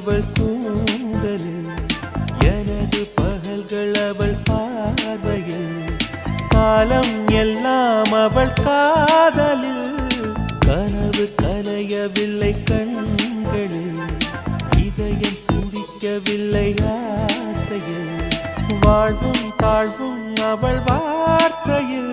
அவள் கூந்தலில் எனது பகல்கள் அவள் பார்வையில் காலம் எல்லாம் அவள் காதலில் கனவு கலையவில்லை கண்களில் இதயம் துடிக்கவில்லை ஆசையில் வாழ்வும் தாழ்வும் அவள் வார்த்தையில்